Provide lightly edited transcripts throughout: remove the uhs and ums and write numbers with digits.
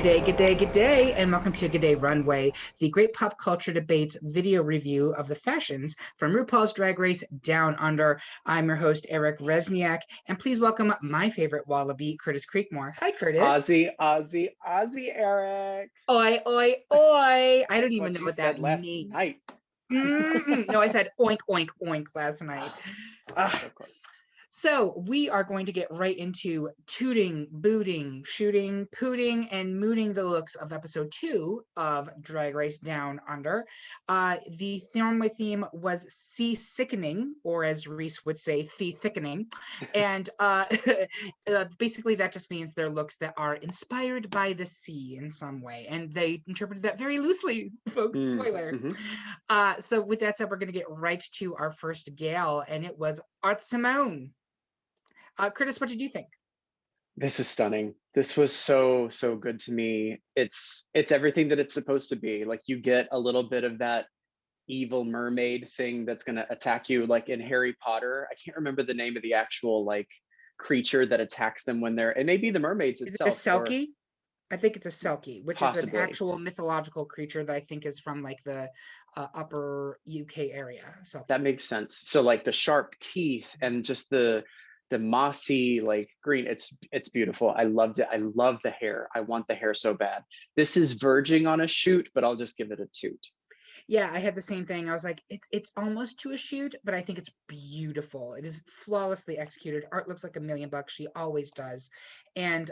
Good day, and welcome to Good Day Runway, the great pop culture debates video review of the fashions from RuPaul's Drag Race Down Under. I'm your host, Eric Resniak, and please welcome my favorite wallaby, Curtis Creekmore. Hi, Curtis. Aussie, Eric. Oi, oi, oi. I don't even What know you what said that last means. night. No, I said oink, oink, oink last night. Of course. So we are going to get right into tooting, booting, shooting, pooting, and mooting the looks of episode 2 of Drag Race Down Under. The runway theme was sea sickening, or as Reese would say, the thickening. And basically that just means they're looks that are inspired by the sea in some way. And they interpreted that very loosely, folks. Spoiler. So with that said, we're going to get right to our first gal, and it was Art Simone. Curtis, what did you think? This is stunning. This was so good to me. It's everything that it's supposed to be. Like, you get a little bit of that evil mermaid thing that's going to attack you, like in Harry Potter. I can't remember the name of the actual like creature that attacks them when they're, it may be the mermaids itself. Is it a Selkie? I think it's a Selkie, which possibly is an actual mythological creature that I think is from like the upper UK area. So that makes sense. So like the sharp teeth and just the mossy like green, it's beautiful. I loved it. I love the hair. I want the hair so bad. This is verging on a shoot, but I'll just give it a toot. Yeah, I had the same thing. I was like, it's almost to a shoot, but I think it's beautiful. It is flawlessly executed. Art looks like $1,000,000. She always does. And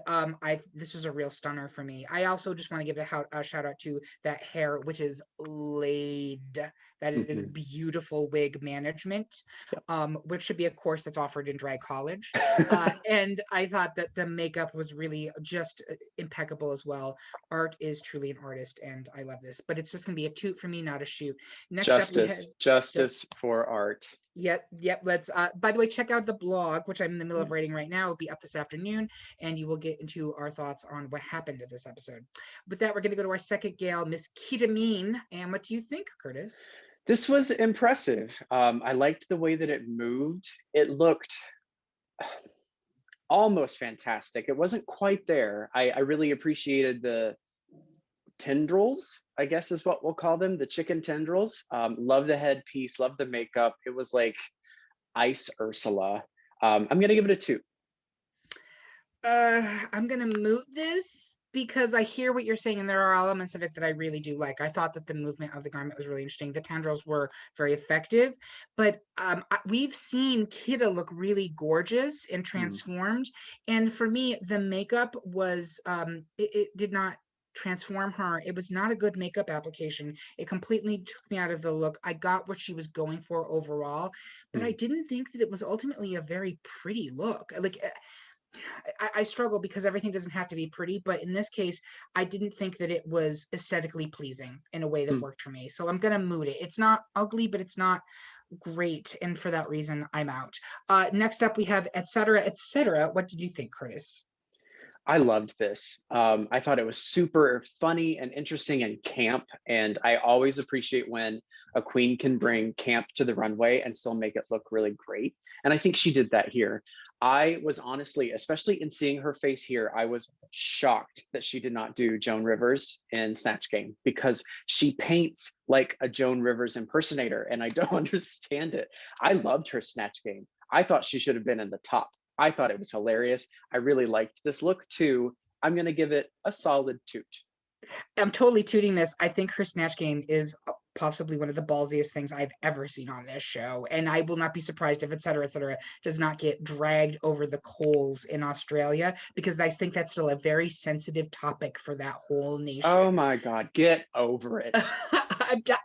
this was a real stunner for me. I also just want to give a shout out to that hair, which is laid. That is beautiful wig management, which should be a course that's offered in drag college. And I thought that the makeup was really just impeccable as well. Art is truly an artist, and I love this. But it's just going to be a toot for me, not a shoot. Next justice for Art. Yep. Let's by the way, check out the blog, which I'm in the middle of writing right now. It'll be up this afternoon, and you will get into our thoughts on what happened in this episode. With that, we're going to go to our second gal, Miss Ketamine. And what do you think, Curtis? This was impressive. I liked the way that it moved. It looked almost fantastic. It wasn't quite there. I really appreciated the tendrils, I guess is what we'll call them, the chicken tendrils. Love the headpiece, love the makeup. It was like Ice Ursula. I'm gonna give it a 2. I'm gonna moot this because I hear what you're saying, and there are elements of it that I really do like. I thought that the movement of the garment was really interesting. The tendrils were very effective, but we've seen Kida look really gorgeous and transformed. And for me, the makeup was, it did not transform her. It was not a good makeup application. It completely took me out of the look. I got what she was going for overall, but I didn't think that it was ultimately a very pretty look. Like, I struggle because everything doesn't have to be pretty, but in this case, I didn't think that it was aesthetically pleasing in a way that worked for me. So I'm gonna moot it. It's not ugly, but it's not great, and for that reason, I'm out. Next up, we have etc. etc. What did you think, Curtis? I loved this. I thought it was super funny and interesting and camp. And I always appreciate when a queen can bring camp to the runway and still make it look really great. And I think she did that here. I was honestly, especially in seeing her face here, I was shocked that she did not do Joan Rivers in Snatch Game, because she paints like a Joan Rivers impersonator, and I don't understand it. I loved her Snatch Game. I thought she should have been in the top. I thought it was hilarious. I really liked this look too. I'm going to give it a solid toot. I'm totally tooting this. I think her Snatch Game is possibly one of the ballsiest things I've ever seen on this show. And I will not be surprised if etc. does not get dragged over the coals in Australia, because I think that's still a very sensitive topic for that whole nation. Oh my God, get over it.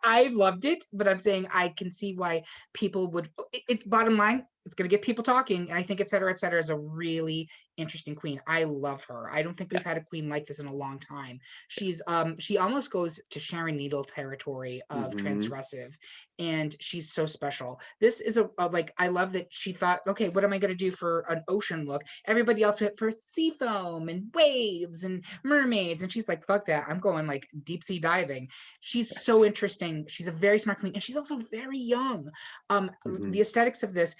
I loved it, but I'm saying I can see why people would. It's bottom line, it's going to get people talking. And I think etc. is a really interesting queen. I love her. I don't think we've had a queen like this in a long time. She's she almost goes to Sharon Needle territory of transgressive, and she's so special. This is a like, I love that she thought, okay, what am I going to do for an ocean look? Everybody else went for sea foam and waves and mermaids, and she's like, fuck that, I'm going like deep sea diving. She's so interesting. She's a very smart queen, and she's also very young. The aesthetics of this,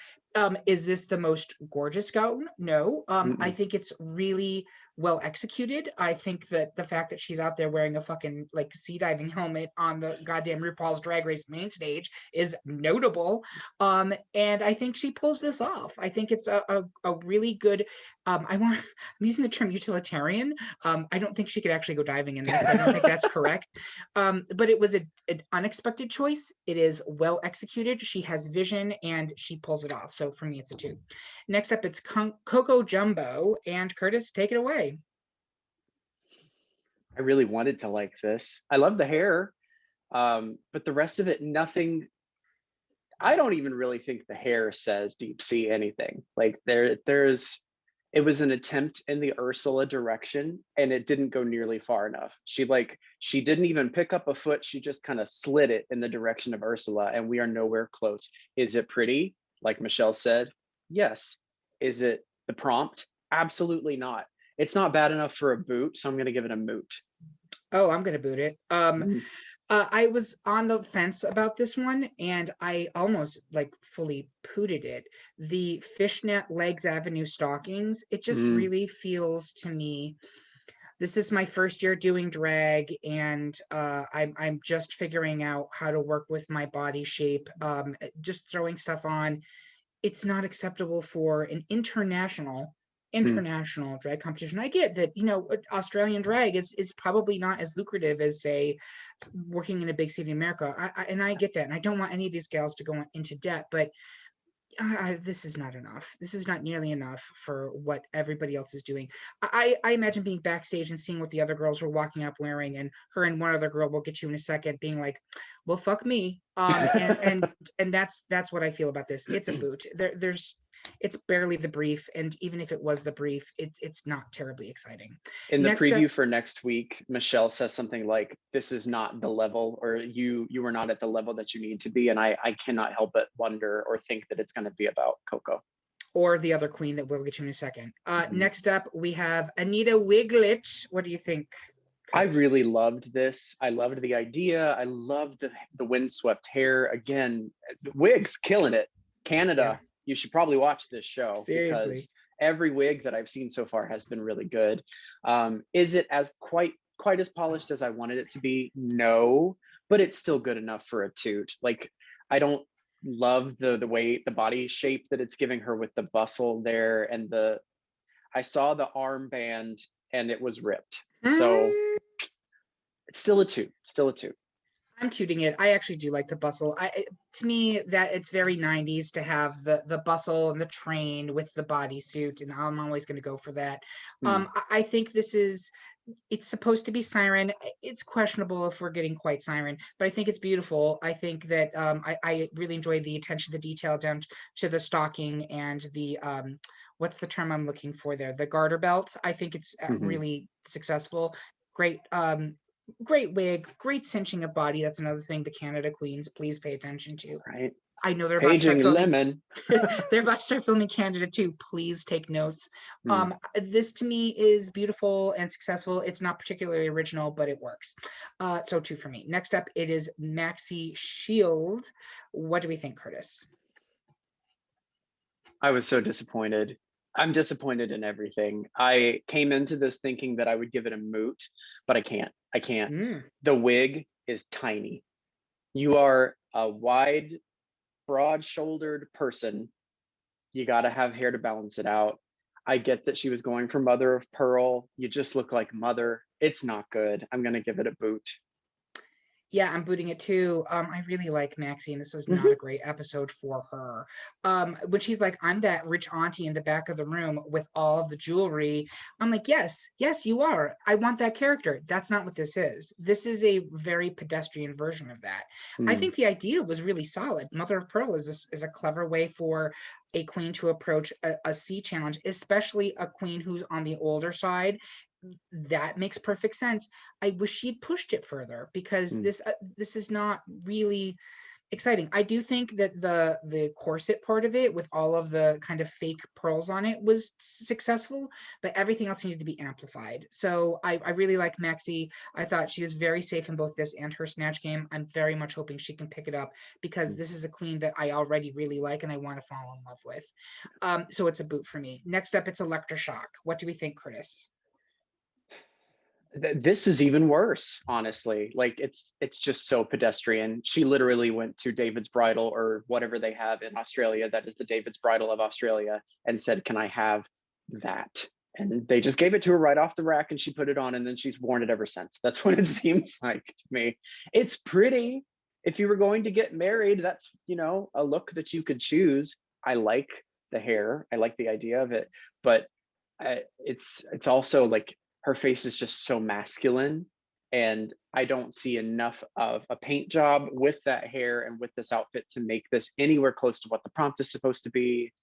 is this the most gorgeous gown? No. I think it's really well executed. I think that the fact that she's out there wearing a fucking like sea diving helmet on the goddamn RuPaul's Drag Race main stage is notable. And I think she pulls this off. I think it's a really good, I'm using the term utilitarian. I don't think she could actually go diving in this. I don't think that's correct. But it was an unexpected choice. It is well executed. She has vision and she pulls it off. So for me, it's a 2. Next up, it's Coco Jumbo, and Curtis, take it away. I really wanted to like this. I love the hair, but the rest of it, nothing. I don't even really think the hair says deep sea anything. Like it was an attempt in the Ursula direction, and it didn't go nearly far enough. She didn't even pick up a foot. She just kind of slid it in the direction of Ursula, and we are nowhere close. Is it pretty? Like Michelle said, yes. Is it the prompt? Absolutely not. It's not bad enough for a boot, so I'm going to give it a moot. Oh, I'm gonna boot it. I was on the fence about this one, and I almost like fully pooted it. The fishnet legs avenue stockings, it just Mm. really feels to me. This is my first year doing drag, and I'm just figuring out how to work with my body shape. Just throwing stuff on. It's not acceptable for an Mm. international drag competition. I get that, Australian drag is probably not as lucrative as, say, working in a big city in America. And I get that, and I don't want any of these gals to go into debt, but this is not enough. This is not nearly enough for what everybody else is doing. I imagine being backstage and seeing what the other girls were walking up wearing, and her and one other girl we'll get to in a second being like, well, fuck me. And that's what I feel about this. It's a boot. It's barely the brief, and even if it was the brief, it's not terribly exciting. In the Next up, preview for next week, Michelle says something like, "This is not the level, or you are not at the level that you need to be." And I cannot help but wonder or think that it's going to be about Coco. or the other queen that we'll get to in a second. Mhm. Next up, we have Anita Wiglet. What do you think, I Curtis? really loved this. I loved the idea. I loved the windswept hair. Again, wigs killing it. Yeah, Canada, you should probably watch this show seriously. because every wig that I've seen so far has been really good. Is it as quite as polished as I wanted it to be? No, but it's still good enough for a toot. Like, I don't love the way the body shape that it's giving her with the bustle there, and I saw the armband and it was ripped. So it's still a 2, still a 2. I'm tooting it. I actually do like the bustle. To me, that it's very 90s to have the bustle and the train with the bodysuit, and I'm always going to go for that. Hmm. I think it's supposed to be siren. It's questionable if we're getting quite siren, but I think it's beautiful. I think that I really enjoy the attention to detail down to the stocking and the what's the term I'm looking for there? The garter belt. I think it's Hmm. really successful. Great great wig, great cinching of body. That's another thing the Canada queens please pay attention to. Right. I know they're about to start Paging filming. Lemon. They're about to start filming Canada too. Please take notes. Hmm. This to me is beautiful and successful. It's not particularly original, but it works. So 2 for me. Next up, it is Maxi Shield. What do we think, Curtis? I was so disappointed. I'm disappointed in everything. I came into this thinking that I would give it a moot, but I can't. I can't. Mm. The wig is tiny. You are a wide, broad shouldered person. You got to have hair to balance it out. I get that she was going for mother of pearl. You just look like mother. It's not good. I'm going to give it a boot. Yeah, I'm booting it too. I really like Maxie, and this was not a Mhm. great episode for her. When she's like, "I'm that rich auntie in the back of the room with all of the jewelry," I'm like, "Yes, yes, you are. I want that character." That's not what this is. This is a very pedestrian version of that. I Mm. think the idea was really solid. Mother of Pearl is a clever way for a queen to approach a sea challenge, especially a queen who's on the older side. That makes perfect sense. I wish she'd pushed it further because Mm. this is not really exciting. I do think that the corset part of it with all of the kind of fake pearls on it was successful, but everything else needed to be amplified. So I really like Maxi. I thought she was very safe in both this and her snatch game. I'm very much hoping she can pick it up because Mm. this is a queen that I already really like and I want to fall in love with. So it's a boot for me. Next up, it's Electroshock. What do we think, Curtis? This is even worse, honestly. Like it's just so pedestrian. She literally went to David's Bridal or whatever they have in Australia, that is the David's Bridal of Australia, and said, "Can I have that?" And they just gave it to her right off the rack, and she put it on, and then she's worn it ever since. That's what it seems like to me. It's pretty. If you were going to get married, that's, a look that you could choose. I like the hair. I like the idea of it, but it's also like her face is just so masculine, and I don't see enough of a paint job with that hair and with this outfit to make this anywhere close to what the prompt is supposed to be.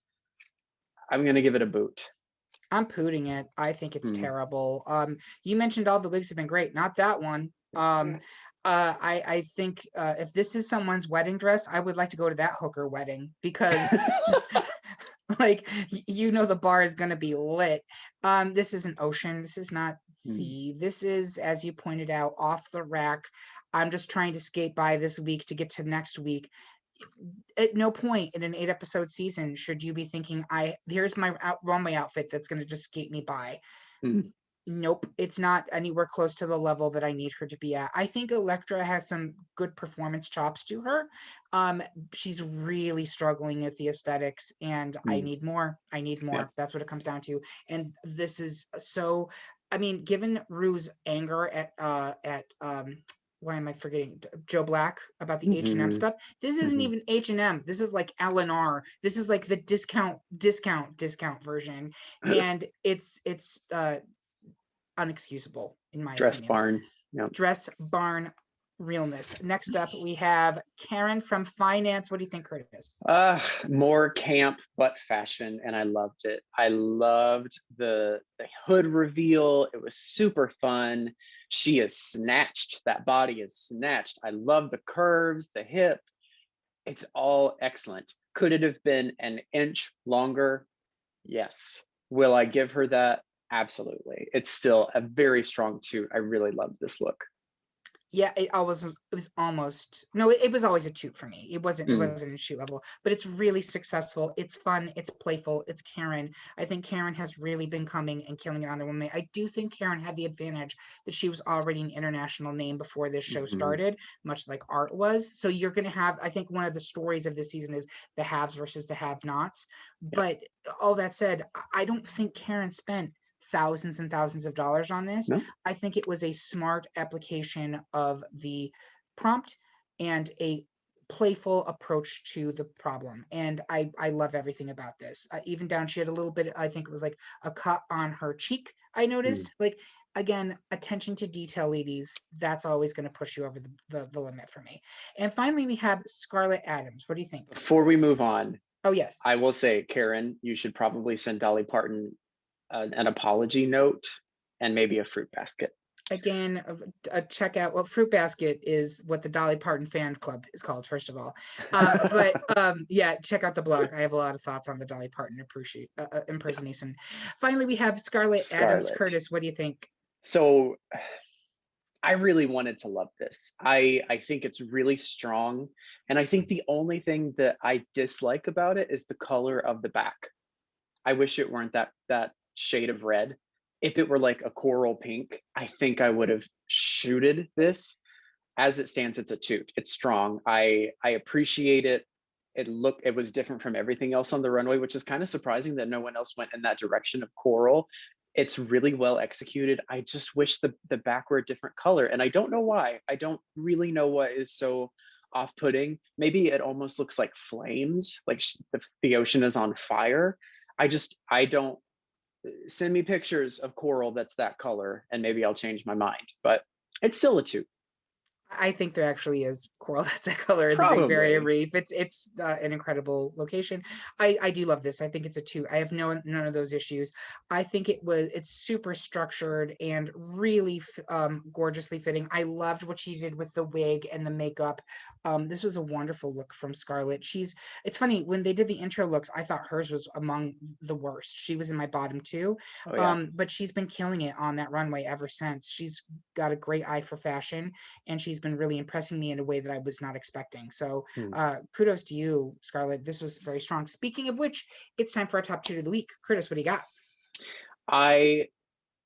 I'm gonna give it a boot. I'm pooting it. I think it's Hmm. terrible. You mentioned all the wigs have been great, not that one. I think if this is someone's wedding dress, I would like to go to that hooker wedding because like the bar is gonna be lit. This is an ocean. This is not Hmm. sea. This is, as you pointed out, off the rack. I'm just trying to skate by this week to get to next week. At no point in an 8 episode season should you be thinking, here's my runway outfit that's going to just skate me by. Hmm. Nope, it's not anywhere close to the level that I need her to be at. I think Elektra has some good performance chops to her. She's really struggling with the aesthetics, and I Hmm. need more. I need Yeah. more. That's what it comes down to. And this is so. I mean, given Rue's anger at why am I forgetting Joe Black about the H&M Hmm. stuff? This isn't Hmm. even H&M. This is like L&R. This is like the discount version, and it's unexcusable in my Dress opinion. barn. Yeah. Dress barn realness. Next up, we have Karen from finance. What do you think, Curtis? More camp but fashion, and I loved it. I loved the hood reveal. It was super fun. She is snatched. That body is snatched. I love the curves, the hip. It's all excellent. Could it have been an inch longer? Yes. Will I give her that? Absolutely. It's still a very strong toot. I really love this look. Yeah, it was almost no, it was always a toot for me. It Mm. wasn't a shoot level, but it's really successful. It's fun, it's playful, it's Karen. I think Karen has really been coming and killing it on the woman. I do think Karen had the advantage that she was already an international name before this show Mhm. started, much like Art was. So you're gonna have, I think one of the stories of this season is the haves versus the have-nots. Yeah. But all that said, I don't think Karen spent thousands and thousands of dollars on this. No. I think it was a smart application of the prompt and a playful approach to the problem. And I love everything about this. Even down, she had a little bit, I think it was like a cut on her cheek, I Mm. noticed. Like, again, attention to detail, ladies, that's always going to push you over the limit for me. And finally, we have Scarlett Adams. What do you think, Before we Curtis? move on, Oh, yes. I will say, Karen, you should probably send Dolly Parton an apology note and maybe a fruit basket. Again, a checkout. Well, Fruit Basket is what the Dolly Parton fan club is called, first of all. But yeah, check out the blog. I have a lot of thoughts on the Dolly Parton Yeah. impersonation. Finally, we have Scarlett Adams. Scarlett. Curtis, what do you think? So I really wanted to love this. I think it's really strong. And I think the only thing that I dislike about it is the color of the back. I wish it weren't that shade of red. If it were like a coral pink, I think I would have shooted this. As it stands, it's a toot. It's strong. I appreciate it. It was different from everything else on the runway, which is kind of surprising that no one else went in that direction of coral. It's really well executed. I just wish the back were a different color, and I don't know why. I don't really know what is so off-putting. Maybe it almost looks like flames, like the ocean is on fire. I don't. Send me pictures of coral that's that color, and maybe I'll change my mind. But it's still a two. I think there actually is coral that's a color in the Great Barrier Probably. Reef. It's an incredible location. I do love this. I think it's a two. I have none of those issues. I think it's super structured and really gorgeously fitting. I loved what she did with the wig and the makeup. This was a wonderful look from Scarlett. It's funny when they did the intro looks, I thought hers was among the worst. She was in my bottom two. Oh yeah. But she's been killing it on that runway ever since. She's got a great eye for fashion, and she's been really impressing me in a way that I was not expecting. So Hmm. kudos to you, Scarlett. This was very strong. Speaking of which, it's time for our top two of the week. Curtis, what do you got? I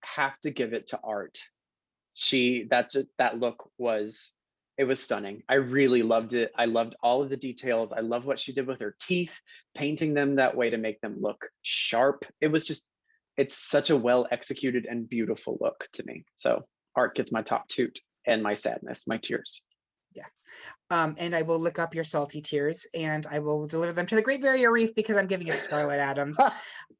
have to give it to Art. that look was, it was stunning. I really loved it. I loved all of the details. I love what she did with her teeth, painting them that way to make them look sharp. It was just, it's such a well executed and beautiful look to me. So art gets my top toot and my sadness, my tears. Yeah. And I will look up your salty tears and I will deliver them to the Great Barrier Reef because I'm giving it to Scarlett Adams.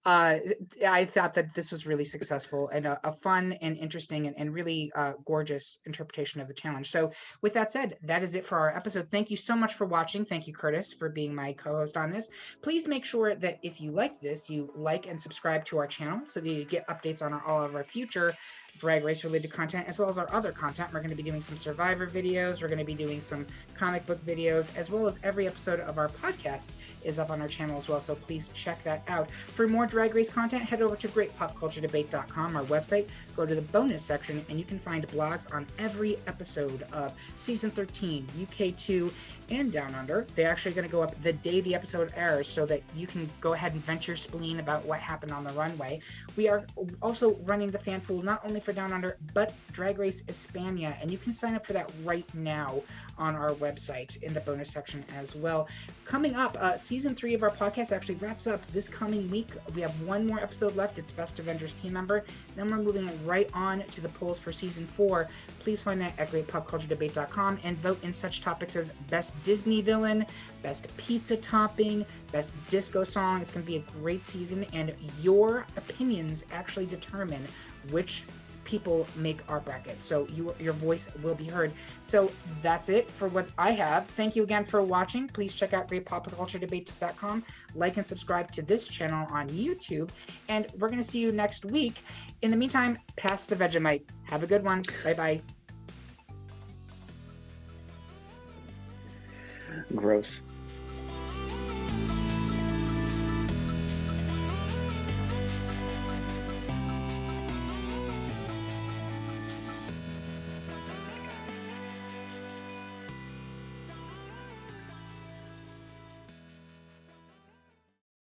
I thought that this was really successful and a fun and interesting and really gorgeous interpretation of the challenge. So with that said, that is it for our episode. Thank you so much for watching. Thank you, Curtis, for being my co-host on this. Please make sure that if you like this, you like and subscribe to our channel so that you get updates on all of our future Drag Race related content, as well as our other content. We're going to be doing some Survivor videos. We're going to be doing some comic book videos, as well as every episode of our podcast is up on our channel as well. So please check that out. For more Drag Race content, head over to greatpopculturedebate.com, our website. Go to the bonus section, and you can find blogs on every episode of season 13, UK2, and Down Under. They're actually going to go up the day the episode airs so that you can go ahead and vent your spleen about what happened on the runway. We are also running the fan pool not only for Down Under, but Drag Race España, and you can sign up for that right now on our website in the bonus section as well. Coming up, season 3 of our podcast actually wraps up this coming week. We have one more episode left. It's Best Avengers Team Member. Then we're moving right on to the polls for season 4. Please find that at greatpopculturedebate.com and vote in such topics as Best Disney Villain, Best Pizza Topping, Best Disco Song. It's going to be a great season, and your opinions actually determine which people make our bracket. So your voice will be heard. So that's it for what I have. Thank you again for watching. Please check out greatpopculturedebate.com, like and subscribe to this channel on YouTube, and we're going to see you next week. In the meantime, pass the Vegemite. Have a good one. Bye-bye. Gross.